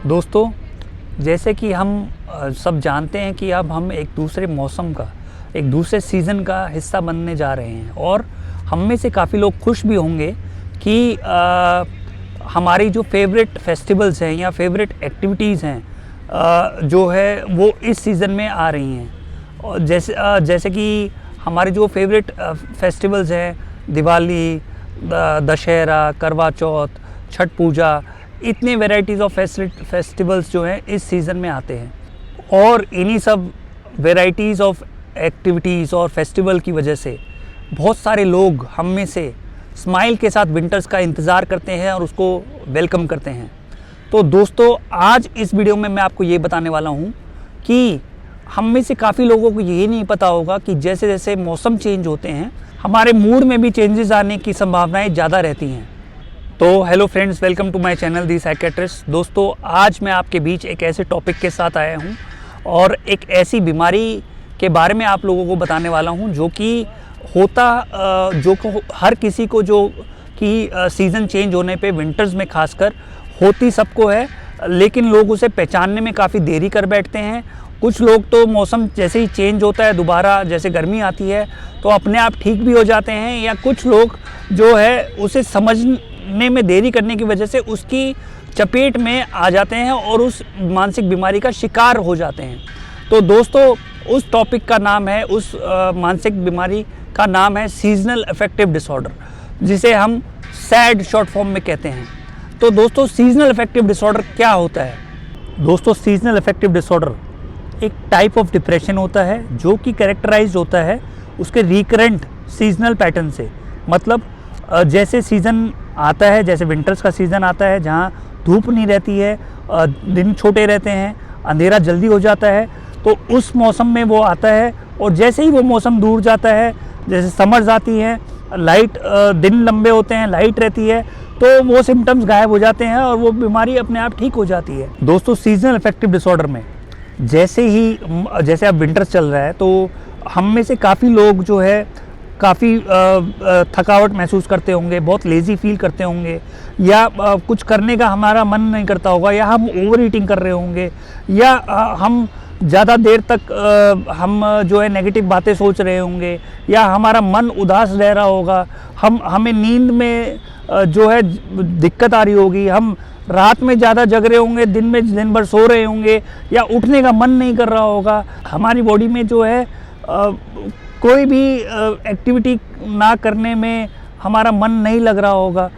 दोस्तों, जैसे कि हम सब जानते हैं कि अब हम एक दूसरे मौसम का, एक दूसरे सीज़न का हिस्सा बनने जा रहे हैं और हम में से काफ़ी लोग खुश भी होंगे कि हमारी जो फेवरेट फेस्टिवल्स हैं या फेवरेट एक्टिविटीज़ हैं जो है वो इस सीज़न में आ रही हैं। और जैसे कि हमारे जो फेवरेट फेस्टिवल्स हैं, दिवाली, दशहरा, करवा चौथ, छठ पूजा, इतने वैरायटीज़ ऑफ फेस्टिवल्स जो हैं इस सीज़न में आते हैं। और इन्हीं सब वैरायटीज़ ऑफ एक्टिविटीज़ और फेस्टिवल की वजह से बहुत सारे लोग हम में से स्माइल के साथ विंटर्स का इंतज़ार करते हैं और उसको वेलकम करते हैं। तो दोस्तों, आज इस वीडियो में मैं आपको ये बताने वाला हूँ कि हम में से काफ़ी लोगों को ये नहीं पता होगा कि जैसे जैसे मौसम चेंज होते हैं हमारे मूड में भी चेंजेस आने की संभावनाएं ज़्यादा रहती हैं। तो hello friends, welcome to my channel the psychiatrist. दोस्तों, आज मैं आपके बीच एक ऐसे टॉपिक के साथ आया हूँ और एक ऐसी बीमारी के बारे में आप लोगों को बताने वाला हूँ जो कि हर किसी को, जो कि सीज़न चेंज होने पे विंटर्स में खासकर होती सबको है, लेकिन लोग उसे पहचानने में काफ़ी देरी कर बैठते हैं। कुछ लोग तो मौसम जैसे ही चेंज होता है, दोबारा जैसे गर्मी आती है तो अपने आप ठीक भी हो जाते हैं, या कुछ लोग जो है उसे समझने में देरी करने की वजह से उसकी चपेट में आ जाते हैं और उस मानसिक बीमारी का शिकार हो जाते हैं। तो दोस्तों, उस टॉपिक का नाम है, उस मानसिक बीमारी का नाम है सीजनल अफेक्टिव डिसऑर्डर, जिसे हम सैड शॉर्ट फॉर्म में कहते हैं। तो दोस्तों, सीजनल अफेक्टिव डिसऑर्डर क्या होता है? दोस्तों, सीजनल अफेक्टिव डिसऑर्डर एक टाइप ऑफ डिप्रेशन होता है जो कि कैरेक्टराइज होता है उसके रिकरेंट सीजनल पैटर्न से। मतलब जैसे सीज़न आता है, जैसे विंटर्स का सीज़न आता है जहाँ धूप नहीं रहती है, दिन छोटे रहते हैं, अंधेरा जल्दी हो जाता है, तो उस मौसम में वो आता है। और जैसे ही वो मौसम दूर जाता है, जैसे समर्स आती हैं, लाइट दिन लंबे होते हैं, लाइट रहती है, तो वो सिम्टम्स गायब हो जाते हैं और वो बीमारी अपने आप ठीक हो जाती है। दोस्तों, सीजनल अफेक्टिव डिसऑर्डर में जैसे अब विंटर्स चल रहा है तो हम में से काफ़ी लोग जो है काफ़ी थकावट महसूस करते होंगे, बहुत लेज़ी फील करते होंगे, या कुछ करने का हमारा मन नहीं करता होगा, या हम ओवर ईटिंग कर रहे होंगे, या हम ज़्यादा देर तक हम जो है नेगेटिव बातें सोच रहे होंगे, या हमारा मन उदास रह रहा होगा, हमें नींद में जो है दिक्कत आ रही होगी, हम रात में ज़्यादा जग रहे होंगे, दिन भर सो रहे होंगे, या उठने का मन नहीं कर रहा होगा, हमारी बॉडी में जो है कोई भी एक्टिविटी ना करने में हमारा मन नहीं लग रहा होगा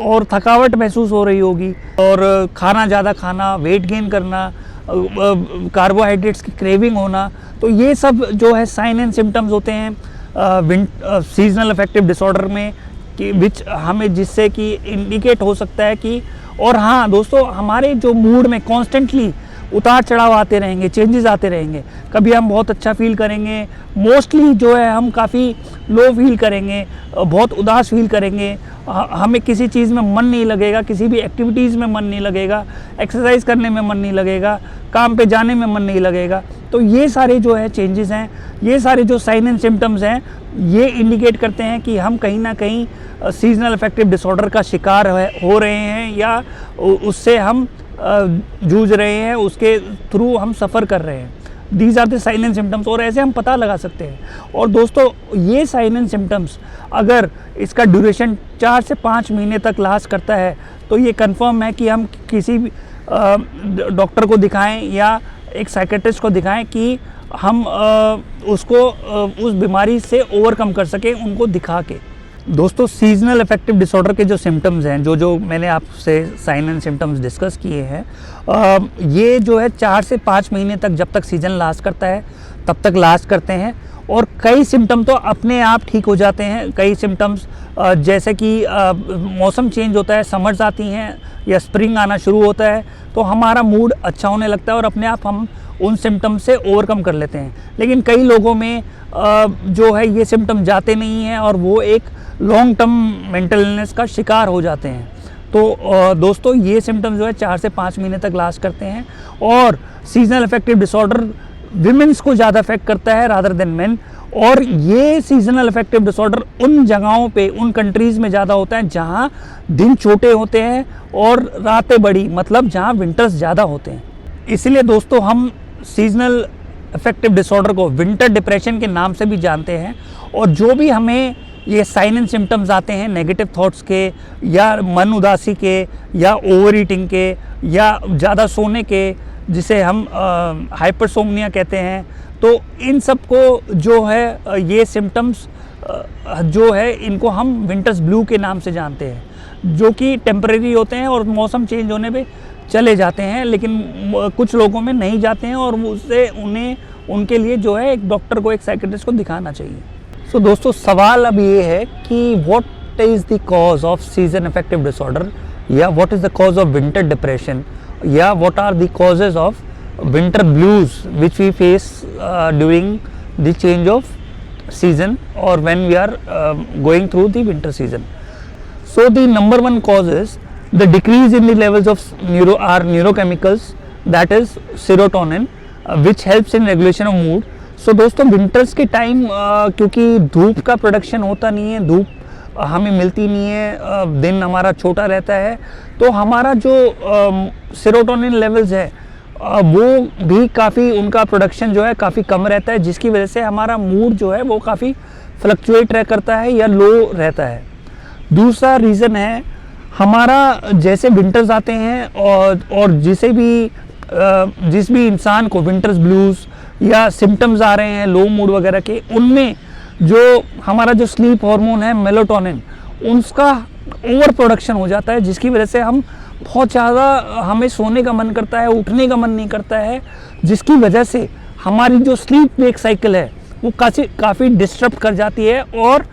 और थकावट महसूस हो रही होगी, और खाना ज़्यादा खाना, वेट गेन करना, कार्बोहाइड्रेट्स की क्रेविंग होना, तो ये सब जो है साइन एंड सिम्टम्स होते हैं सीजनल अफेक्टिव डिसऑर्डर में, कि विच हमें जिससे कि इंडिकेट हो सकता है कि। और हाँ दोस्तों, हमारे जो मूड में कॉन्स्टेंटली उतार चढ़ाव आते रहेंगे, चेंजेस आते रहेंगे। कभी हम बहुत अच्छा फील करेंगे, मोस्टली जो है हम काफ़ी लो फील करेंगे, बहुत उदास फील करेंगे, हमें किसी चीज़ में मन नहीं लगेगा, किसी भी एक्टिविटीज़ में मन नहीं लगेगा, एक्सरसाइज करने में मन नहीं लगेगा, काम पे जाने में मन नहीं लगेगा। तो ये सारे जो है चेंजेस हैं, ये सारे जो साइन एंड सिम्टम्स हैं, ये इंडिकेट करते हैं कि हम कहीं ना कहीं सीजनल अफेक्टिव डिसऑर्डर का शिकार हो रहे हैं, या उससे हम जूझ रहे हैं, उसके थ्रू हम सफ़र कर रहे हैं। These are the sign and symptoms, और ऐसे हम पता लगा सकते हैं। और दोस्तों, ये साइन एंड सिम्टम्स अगर इसका ड्यूरेशन 4 से 5 महीने तक लास्ट करता है तो ये कंफर्म है कि हम किसी भी डॉक्टर को दिखाएं या एक साइकेट्रिस्ट को दिखाएं कि हम उसको उस बीमारी से ओवरकम कर सकें, उनको दिखा के। दोस्तों, सीजनल अफेक्टिव डिसऑर्डर के जो सिम्टम्स हैं, जो मैंने आपसे साइन एंड सिम्टम्स डिस्कस किए हैं, ये जो है 4 से 5 महीने तक, जब तक सीज़न लास्ट करता है तब तक लास्ट करते हैं। और कई सिम्टम तो अपने आप ठीक हो जाते हैं। कई सिम्टम्स जैसे कि मौसम चेंज होता है, समर्स आती हैं या स्प्रिंग आना शुरू होता है, तो हमारा मूड अच्छा होने लगता है और अपने आप हम उन सिम्टम्स से ओवरकम कर लेते हैं। लेकिन कई लोगों में जो है ये सिम्टम जाते नहीं हैं और वो एक लॉन्ग टर्म मेंटल इलनेस का शिकार हो जाते हैं। तो दोस्तों, ये सिम्टम्स जो है 4 से 5 महीने तक लास्ट करते हैं। और सीजनल अफेक्टिव डिसऑर्डर विमेंस को ज़्यादा अफेक्ट करता है रादर देन मेन। और ये सीजनल अफेक्टिव डिसऑर्डर उन जगहों पे, उन कंट्रीज़ में ज़्यादा होता है जहाँ दिन छोटे होते हैं और रातें बड़ी, मतलब जहाँ विंटर्स ज़्यादा होते हैं। इसीलिए दोस्तों हम सीजनल अफेक्टिव डिसऑर्डर को विंटर डिप्रेशन के नाम से भी जानते हैं। और जो भी हमें ये साइन एंड सिम्टम्स आते हैं नेगेटिव थॉट्स के, या मन उदासी के, या ओवर ईटिंग के, या ज़्यादा सोने के, जिसे हम हाइपरसोमनिया कहते हैं, तो इन सब को जो है ये सिम्टम्स जो है इनको हम विंटर्स ब्लू के नाम से जानते हैं, जो कि टेम्परेरी होते हैं और मौसम चेंज होने पे चले जाते हैं, लेकिन कुछ लोगों में नहीं जाते हैं और उससे उनके लिए जो है एक डॉक्टर को, एक साइकेट्रिस्ट को दिखाना चाहिए। सो दोस्तों सवाल अब ये है कि what is the cause of season affective disorder, या what is the cause of winter depression, या what are the causes of winter blues which we face during the change of season or when we are going through the winter season. So the number one cause is the decrease in the levels of neurochemicals, that is serotonin, which helps in regulation of mood. So दोस्तों winters के time क्योंकि धूप का production होता नहीं है, धूप हमें मिलती नहीं है, दिन हमारा छोटा रहता है, तो हमारा जो सेरोटोनिन लेवल्स है वो भी काफ़ी, उनका प्रोडक्शन जो है काफ़ी कम रहता है, जिसकी वजह से हमारा मूड जो है वो काफ़ी फ्लक्चुएट करता है या लो रहता है। दूसरा रीज़न है हमारा, जैसे विंटर्स आते हैं और जिस भी इंसान को विंटर्स ब्लूज़ या सिम्टम्स आ रहे हैं लो मूड वगैरह के, उनमें जो हमारा जो स्लीप हार्मोन है मेलाटोनिन, उसका ओवर प्रोडक्शन हो जाता है, जिसकी वजह से हम बहुत ज़्यादा, हमें सोने का मन करता है, उठने का मन नहीं करता है, जिसकी वजह से हमारी जो स्लीप वेक साइकिल है वो काफ़ी डिस्टर्ब कर जाती है, और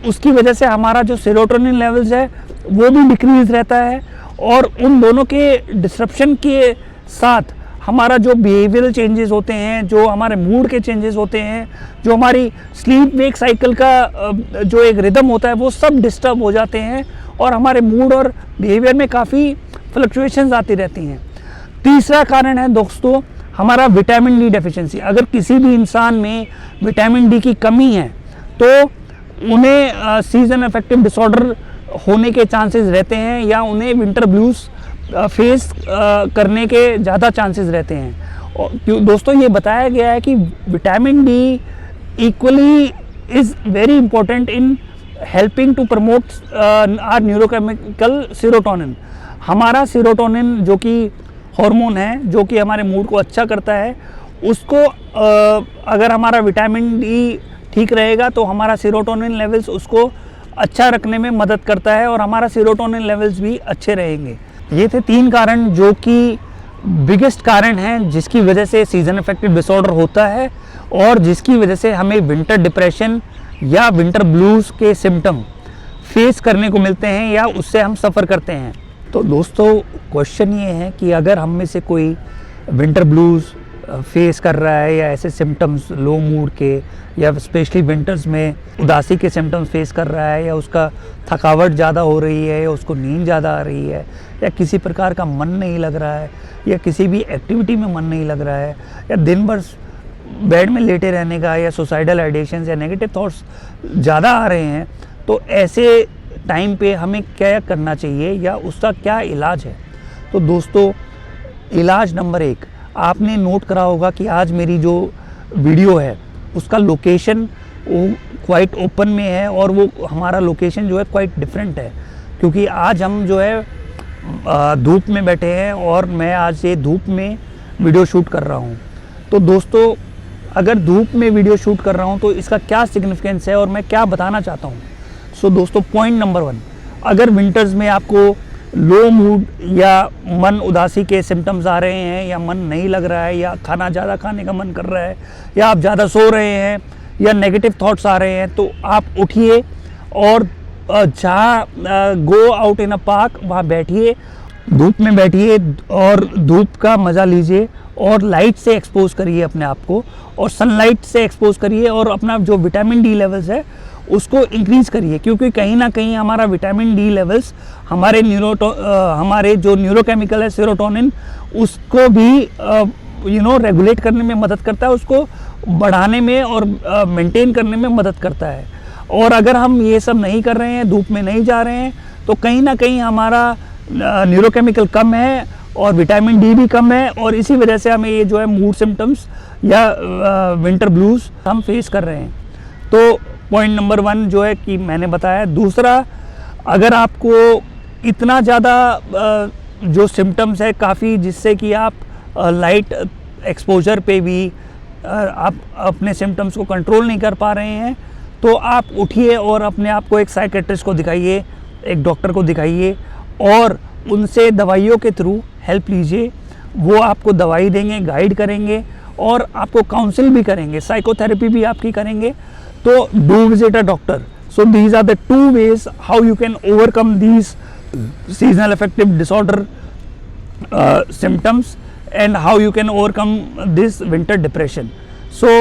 उसकी वजह से हमारा जो सेरोटोनिन लेवल्स है वो भी डिक्रीज रहता है। और उन दोनों के डिस्ट्रप्शन के साथ हमारा जो बिहेवियरल चेंजेस होते हैं, जो हमारे मूड के चेंजेस होते हैं, जो हमारी स्लीप वेक साइकिल का जो एक रिदम होता है, वो सब डिस्टर्ब हो जाते हैं और हमारे मूड और बिहेवियर में काफ़ी फ्लक्चुएशंस आती रहती हैं। तीसरा कारण है दोस्तों हमारा विटामिन डी डेफिशिएंसी। अगर किसी भी इंसान में विटामिन डी की कमी है तो उन्हें सीजन अफेक्टिव डिसऑर्डर होने के चांसेस रहते हैं, या उन्हें विंटर ब्लूज फेस करने के ज़्यादा चांसेस रहते हैं। और दोस्तों ये बताया गया है कि vitamin D equally is very important in helping to promote our neurochemical serotonin. हमारा सेरोटोनिन जो कि हार्मोन है, जो कि हमारे मूड को अच्छा करता है, उसको अगर हमारा विटामिन डी ठीक रहेगा तो हमारा सेरोटोनिन लेवल्स उसको अच्छा रखने में मदद करता है और हमारा सेरोटोनिन लेवल्स भी अच्छे रहेंगे। ये थे 3 कारण जो कि बिगेस्ट कारण हैं जिसकी वजह से सीजन अफेक्टिव डिसऑर्डर होता है और जिसकी वजह से हमें विंटर डिप्रेशन या विंटर ब्लूज़ के सिम्टम फेस करने को मिलते हैं या उससे हम सफ़र करते हैं। तो दोस्तों क्वेश्चन ये है कि अगर हम में से कोई विंटर ब्लूज़ फेस कर रहा है या ऐसे सिम्टम्स लो मूड के या स्पेशली विंटर्स में उदासी के सिम्टम्स फेस कर रहा है, या उसका थकावट ज़्यादा हो रही है, या उसको नींद ज़्यादा आ रही है, या किसी प्रकार का मन नहीं लग रहा है, या किसी भी एक्टिविटी में मन नहीं लग रहा है, या दिन भर बेड में लेटे रहने का, या सुसाइडल आइडिएशंस या नेगेटिव थॉट्स ज़्यादा आ रहे हैं, तो ऐसे टाइम पे हमें क्या करना चाहिए या उसका क्या इलाज है। तो दोस्तों इलाज नंबर 1, आपने नोट करा होगा कि आज मेरी जो वीडियो है उसका लोकेशन वो क्वाइट ओपन में है और वो हमारा लोकेशन जो है क्वाइट डिफरेंट है, क्योंकि आज हम जो है धूप में बैठे हैं और मैं आज ये धूप में वीडियो शूट कर रहा हूँ। तो दोस्तों अगर धूप में वीडियो शूट कर रहा हूँ तो इसका क्या सिग्निफिकेंस है और मैं क्या बताना चाहता हूँ। सो दोस्तों पॉइंट नंबर 1, अगर विंटर्स में आपको लो मूड या मन उदासी के सिम्टम्स आ रहे हैं, या मन नहीं लग रहा है, या खाना ज़्यादा खाने का मन कर रहा है, या आप ज़्यादा सो रहे हैं, या नेगेटिव थॉट्स आ रहे हैं, तो आप उठिए और जहाँ go out in a park वहाँ बैठिए, धूप में बैठिए और धूप का मज़ा लीजिए और लाइट से एक्सपोज करिए अपने आप को, और सनलाइट से एक्सपोज करिए और अपना जो विटामिन डी लेवल्स है उसको इंक्रीज करिए, क्योंकि कहीं ना कहीं हमारा विटामिन डी लेवल्स हमारे जो न्यूरोकेमिकल है सेरोटोनिन उसको भी रेगुलेट करने में मदद करता है, उसको बढ़ाने में और मेंटेन करने में मदद करता है। और अगर हम ये सब नहीं कर रहे हैं, धूप में नहीं जा रहे हैं, तो कहीं ना कहीं हमारा न्यूरोकेमिकल कम है और विटामिन डी भी कम है, और इसी वजह से हमें ये जो है मूड सिम्टम्स या विंटर ब्लूज हम फेस कर रहे हैं। तो पॉइंट नंबर 1 जो है कि मैंने बताया। दूसरा, अगर आपको इतना ज़्यादा जो सिम्टम्स है काफ़ी, जिससे कि आप लाइट एक्सपोजर पे भी आप अपने सिम्टम्स को कंट्रोल नहीं कर पा रहे हैं, तो आप उठिए और अपने आप को एक साइकेट्रिस्ट को दिखाइए, एक डॉक्टर को दिखाइए और उनसे दवाइयों के थ्रू हेल्प लीजिए। वो आपको दवाई देंगे, गाइड करेंगे और आपको काउंसिल भी करेंगे, साइकोथेरेपी भी आपकी करेंगे। तो do visit a doctor. So these are the 2 ways how you can overcome these seasonal affective disorder symptoms and how you can overcome this winter depression. So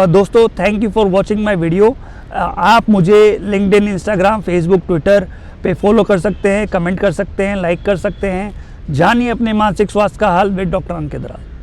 दोस्तों, thank you for watching my video. आप मुझे LinkedIn, Instagram, Facebook, Twitter पे follow कर सकते हैं, comment कर सकते हैं, लाइक कर सकते हैं। जानिए अपने मानसिक स्वास्थ्य का हाल विद डॉक्टर अंकित राज।